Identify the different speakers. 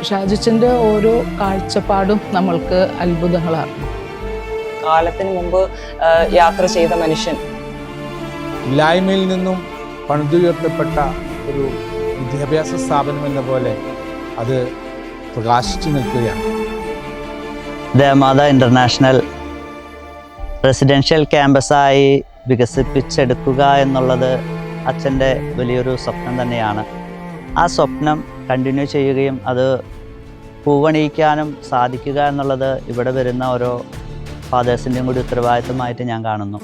Speaker 1: ഷാജിച്ചൻ്റെ ഓരോ കാഴ്ചപ്പാടും നമ്മൾക്ക് അത്ഭുതങ്ങളാണ്.
Speaker 2: കാലത്തിന് മുമ്പ് യാത്ര ചെയ്ത മനുഷ്യൻ,
Speaker 3: ഇല്ലായ്മയിൽ നിന്നും പണിതുയർത്തപ്പെട്ട ഒരു വിദ്യാഭ്യാസ സ്ഥാപനം എന്ന പോലെ അത് പ്രകാശിച്ചു നിൽക്കുകയാണ്.
Speaker 4: ദേവമാത ഇൻ്റർനാഷണൽ റെസിഡൻഷ്യൽ ക്യാമ്പസായി വികസിപ്പിച്ചെടുക്കുക എന്നുള്ളത് അച്ഛൻ്റെ വലിയൊരു സ്വപ്നം തന്നെയാണ്. ആ സ്വപ്നം കണ്ടിന്യൂ ചെയ്യുകയും അത് പൂവണിയിക്കാനും സാധിക്കുക എന്നുള്ളത് ഇവിടെ വരുന്ന ഓരോ ഫാദേഴ്സിൻ്റെയും കൂടി ഉത്തരവാദിത്തമായിട്ട് ഞാൻ കാണുന്നു.